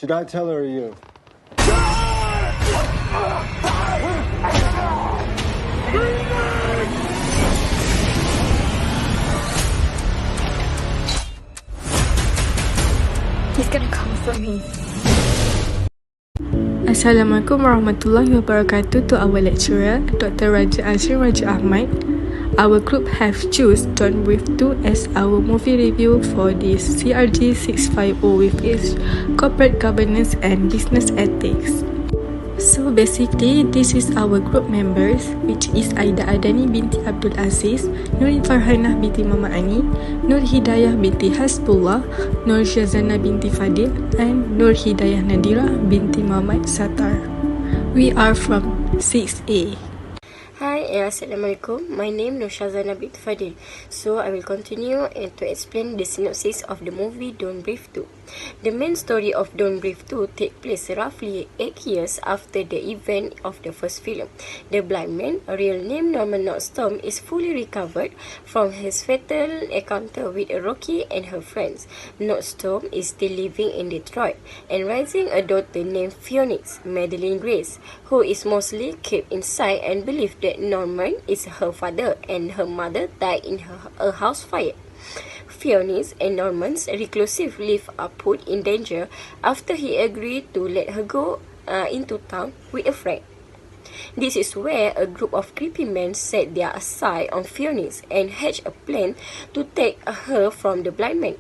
Should I tell her or you? He's gonna come for me. Assalamualaikum warahmatullahi wabarakatuh to our lecturer, Dr. Adzrin Ahmad. Our group have choose Don't Breathe 2 as our movie review for this CRG650 with its corporate governance and business ethics. So basically, this is our group members, which is ADANI binti Abdul Aziz, NURIN FARHANAH binti Mama Ani, NURHIDAYAH binti HASBULLAH, SYAZANA binti Fadil, and NURHIDAYAH NADHIRAH binti Muhammad SATAR. We are from 6A. Hi, Assalamualaikum. My name is SYAZANA binti Fadil. So I will continue to explain the synopsis of the movie Don't Breathe 2. The main story of Don't Breathe 2 takes place roughly 8 years after the event of the first film. The blind man, real name Norman Nordstrom, is fully recovered from his fatal encounter with Rocky and her friends. Nordstrom is still living in Detroit and raising a daughter named Phoenix, Madeline Grace, who is mostly kept inside and believed that Norman is her father and her mother died in a house fire. Phoenix and Norman's reclusive life are put in danger after he agreed to let her go into town with a friend. This is where a group of creepy men set their sight on Phoenix and hatch a plan to take her from the blind man.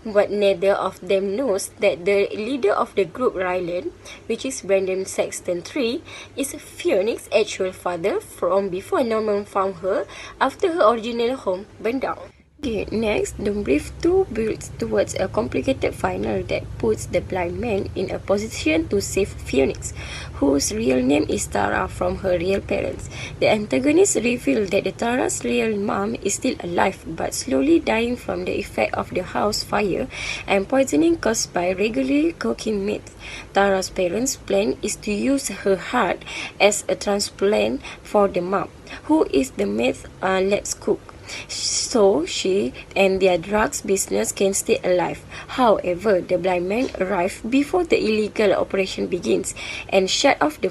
But neither of them knows that the leader of the group, Ryland, which is Brandon Saxton III, is Phoenix's actual father from before Norman found her after her original home burned down. Okay, next, Don't Breathe 2 builds towards a complicated final that puts the blind man in a position to save Phoenix, whose real name is Tara, from her real parents. The antagonists reveal that Tara's real mom is still alive but slowly dying from the effect of the house fire and poisoning caused by regularly cooking meat. Tara's parents' plan is to use her heart as a transplant for the mom, who is the meth lab's cook, so she and their drugs business can stay alive. However, the blind man arrives before the illegal operation begins and shut off the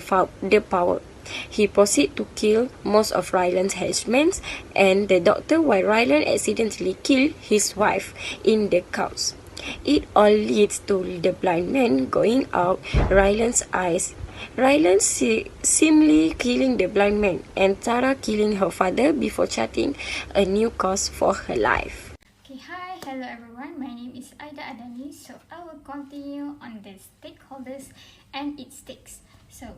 power. He proceeds to kill most of Ryland's henchmen and the doctor, while Ryland accidentally kills his wife in the couch. It all leads to the blind man going out Ryland's eyes, Ryland seemingly killing the blind man, and Tara killing her father before charting a new course for her life. Okay, hi, hello everyone. My name is ADANI. So I will continue on the stakeholders and its stakes. So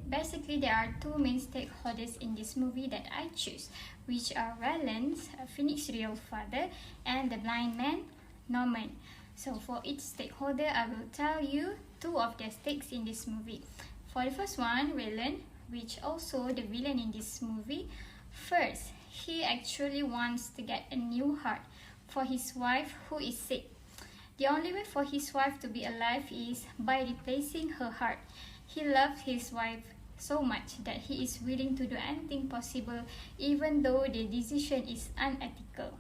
basically there are two main stakeholders in this movie that I choose, which are Ryland's Phoenix's real father and the blind man Norman. So for each stakeholder, I will tell you two of their stakes in this movie. For the first one, Ryland, which also the villain in this movie. First, he actually wants to get a new heart for his wife who is sick. The only way for his wife to be alive is by replacing her heart. He loves his wife so much that he is willing to do anything possible even though the decision is unethical.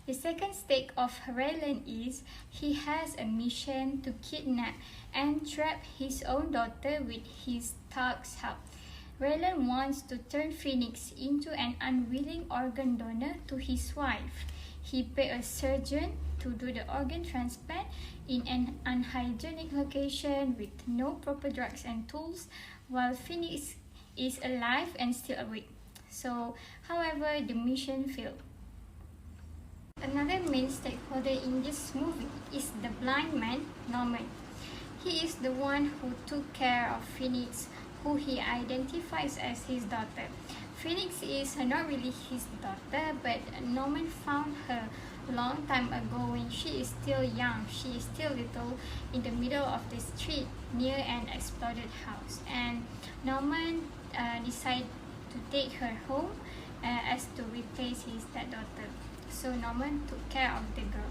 The second stake of Ryland is he has a mission to kidnap and trap his own daughter with his thug's help. Ryland wants to turn Phoenix into an unwilling organ donor to his wife. He paid a surgeon to do the organ transplant in an unhygienic location with no proper drugs and tools, while Phoenix is alive and still awake. So, however, the mission failed. Another main stakeholder in this movie is the blind man, Norman. He is the one who took care of Phoenix, who he identifies as his daughter. Phoenix is not really his daughter, but Norman found her a long time ago when she is still young. She is still little in the middle of the street near an exploded house. And Norman decided to take her home as to replace his dead daughter. So Norman took care of the girl.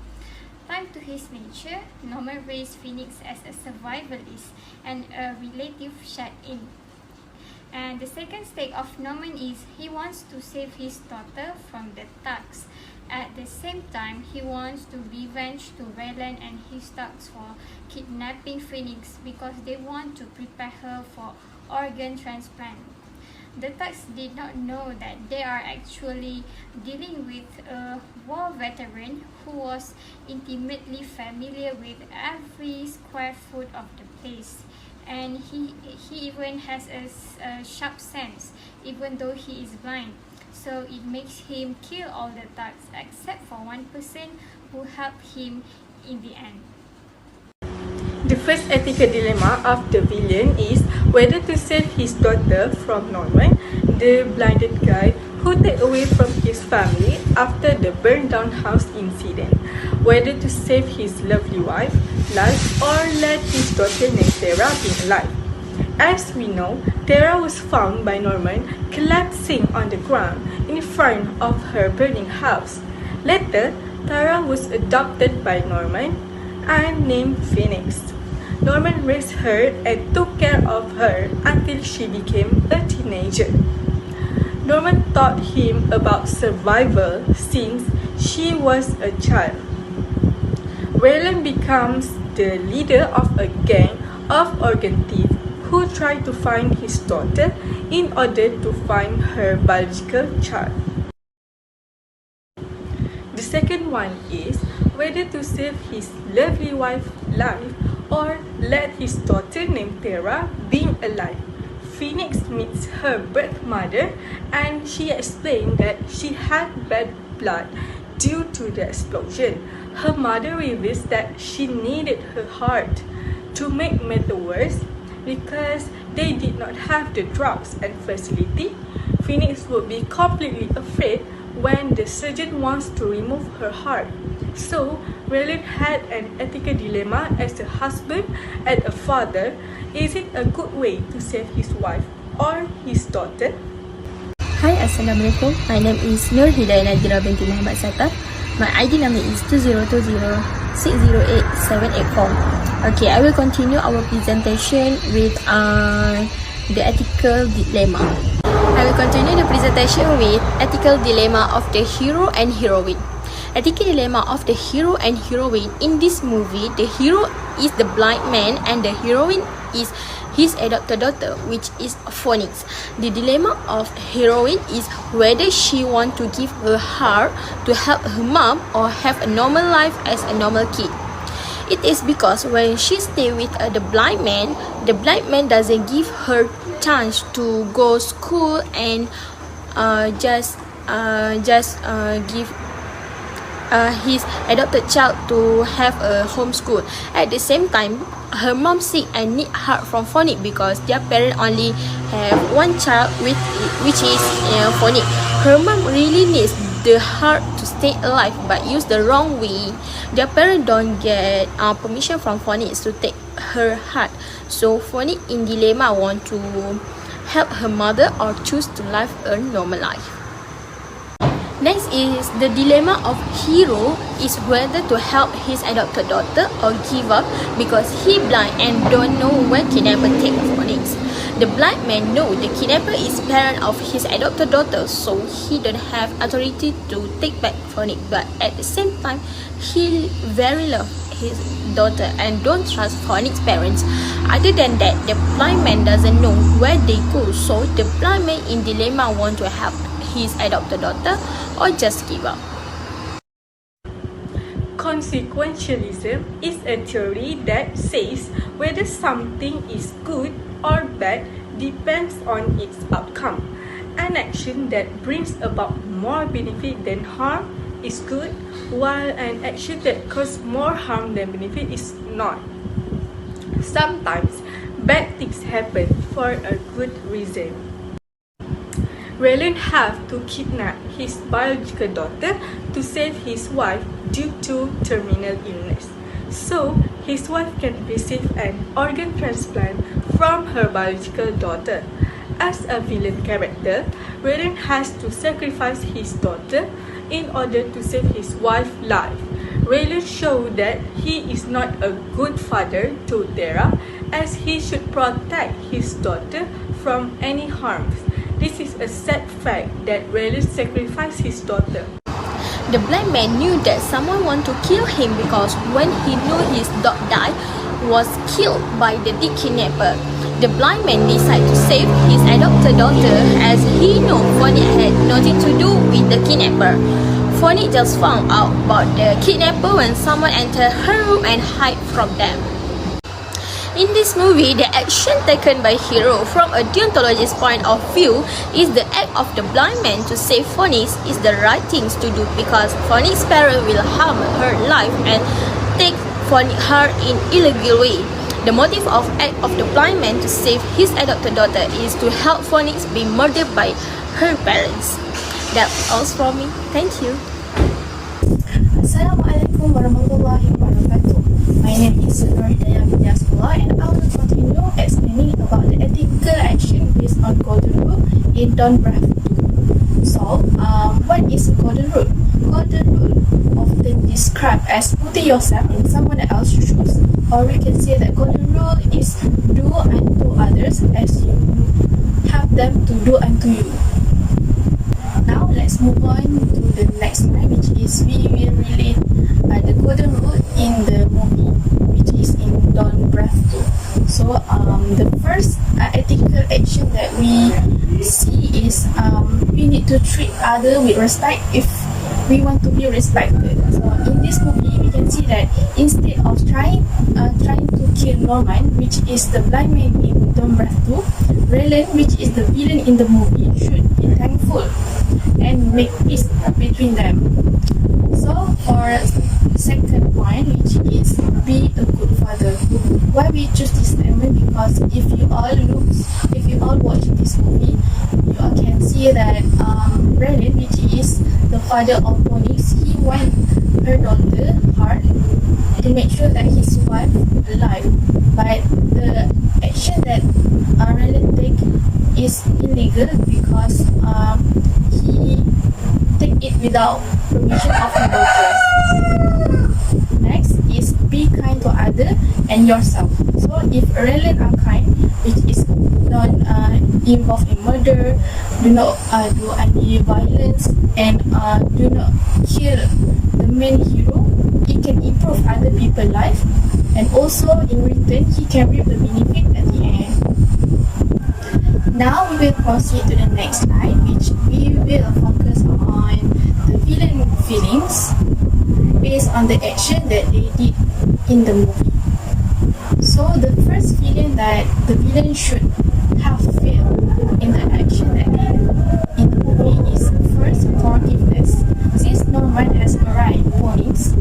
Time to his nature, Norman raised Phoenix as a survivalist and a relative shut-in. And the second stake of Norman is he wants to save his daughter from the thugs. At the same time, he wants to revenge to Raylan and his thugs for kidnapping Phoenix because they want to prepare her for organ transplant. The thugs did not know that they are actually dealing with a war veteran who was intimately familiar with every square foot of the place. And he even has a sharp sense, even though he is blind. So it makes him kill all the thugs except for one person who helped him in the end. The first ethical dilemma of the villain is whether to save his daughter from Norman, the blinded guy who took away from his family after the burned down house incident, whether to save his lovely wife, life, or let his daughter named Tara be alive. As we know, Tara was found by Norman collapsing on the ground in front of her burning house. Later, Tara was adopted by Norman and named Phoenix. Norman raised her and took care of her until she became a teenager. Norman taught him about survival since she was a child. Raylan becomes the leader of a gang of organ thieves who try to find his daughter in order to find her biological child. The second one is whether to save his lovely wife's life or let his daughter named Tara being alive. Phoenix meets her birth mother and she explained that she had bad blood due to the explosion. Her mother reveals that she needed her heart. To make matters worse, because they did not have the drugs and facility, Phoenix would be completely afraid when the surgeon wants to remove her heart. So, Raylan had an ethical dilemma as a husband and a father. Is it a good way to save his wife or his daughter? Hi, Assalamualaikum. My name is NURHIDAYAH binti Muhammad SATAR. My ID number is 2020608784. Okay, I will continue our presentation with the ethical dilemma. I will continue the presentation with ethical dilemma of the hero and heroine. Ethical dilemma of the hero and heroine in this movie. The hero is the blind man and the heroine is his adopted daughter, which is Phoenix. The dilemma of heroine is whether she want to give her heart to help her mom or have a normal life as a normal kid. It is because when she stay with the blind man doesn't give her chance to go school and just give his adopted child to have a homeschool. At the same time, her mom sick and need help from Phoenix because their parents only have one child which is Phoenix. Her mom really needs the heart to stay alive but use the wrong way. Their parents don't get permission from Phoenix to take her heart. So Phoenix in dilemma want to help her mother or choose to live a normal life. Next is the dilemma of hero is whether to help his adopted daughter or give up because he blind and don't know where kidnapper take Phoenix. The blind man know the kidnapper is parent of his adopted daughter, so he don't have authority to take back Phoenix. But at the same time, he very love his daughter and don't trust Phoenix's parents. Other than that, the blind man doesn't know where they go, so the blind man in dilemma want to help his adopted daughter or just give up. Consequentialism is a theory that says whether something is good or bad depends on its outcome. An action that brings about more benefit than harm is good, while an action that causes more harm than benefit is not. Sometimes bad things happen for a good reason. Raylan have to kidnap his biological daughter to save his wife due to terminal illness. So, his wife can receive an organ transplant from her biological daughter. As a villain character, Raylan has to sacrifice his daughter in order to save his wife's life. Raylan showed that he is not a good father to Tara, as he should protect his daughter from any harm. This is a sad fact that Raylan sacrificed his daughter. The blind man knew that someone wanted to kill him because when he knew his dog died, was killed by the kidnapper. The blind man decided to save his adopted daughter as he knew Fonny had nothing to do with the kidnapper. Fonny just found out about the kidnapper when someone entered her room and hid from them. In this movie, the action taken by hero from a deontologist's point of view is the act of the blind man to save Fonny is the right things to do because Fonny's parents will harm her life and take her in illegal way. The motive of act of the blind man to save his adopted daughter is to help Fonny be murdered by her parents. That's all from me. Thank you. Assalamualaikum warahmatullahi wabarakatuh. My name is NURHIDAYAH and I will continue explaining about the ethical action based on golden rule in Don't Breath 2. So, what is a golden rule? Golden rule often described as putting yourself in someone else's shoes, or we can say that golden rule is do unto others as you have them to do unto you. Now let's move on to the next slide, which is we will relate the golden rule in the movie, which is in Don't Breath 2. So the first ethical action that we see is we need to treat others with respect if we want to be respected. So in this movie, we can see that instead of trying to kill Norman, which is the blind man in Don't Breath 2, Raylan, which is the villain in the movie, should be thankful and make peace between them. So for second point, which is be a good father. Why we choose this statement? Because if you all watch this movie, you all can see that Raylan, which is the father of Onyx, he wants her daughter hard to make sure that his wife alive. But the action that Raylan take is illegal because he take it without permission of her daughter. Next is be kind to others and yourself. So if Raylan are kind, which is not involved in murder, do not do any violence, and do not kill the main hero, it can improve other people's life, and also in return he can reap the benefit at the end. Now we will proceed to the next slide, which we will focus on the villain feelings based on the action that they did in the movie. So the first feeling that the villain should have felt in the action that they did in the movie is first forgiveness. Since Norman has arrived warnings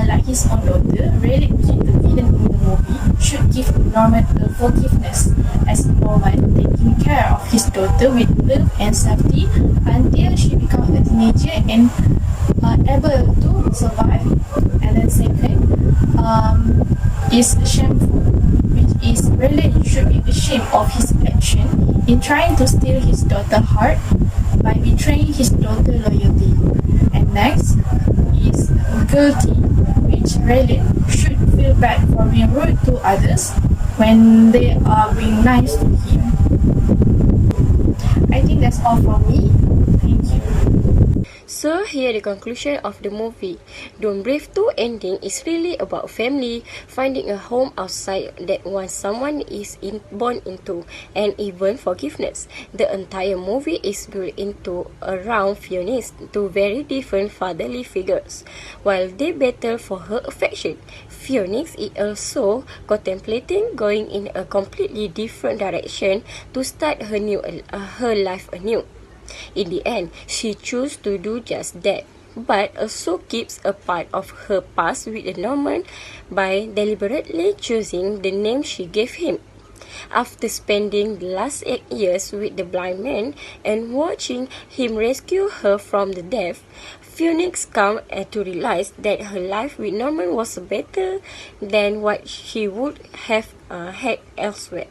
like his own daughter, Raylan, which is the villain in the movie, should give Norman a forgiveness as Norman taking care of his daughter with love and safety until she becomes a teenager and able to survive. And then second is shameful, which is Raylan should be ashamed of his action in trying to steal his daughter's heart by betraying his daughter's loyalty. And next is guilty, which Raylan should feel bad for being rude to others when they are being nice to him. I think that's all from me. Thank you. So here the conclusion of the movie. Don't Breathe 2 ending is really about family finding a home outside that once someone is born into, and even forgiveness. The entire movie is built into around Fiona's two very different fatherly figures. While they battle for her affection, Phoenix is also contemplating going in a completely different direction to start her life anew. In the end, she chose to do just that, but also keeps a part of her past with Norman by deliberately choosing the name she gave him. After spending the last 8 years with the blind man and watching him rescue her from the death, Phoenix comes to realize that her life with Norman was better than what she would have had elsewhere.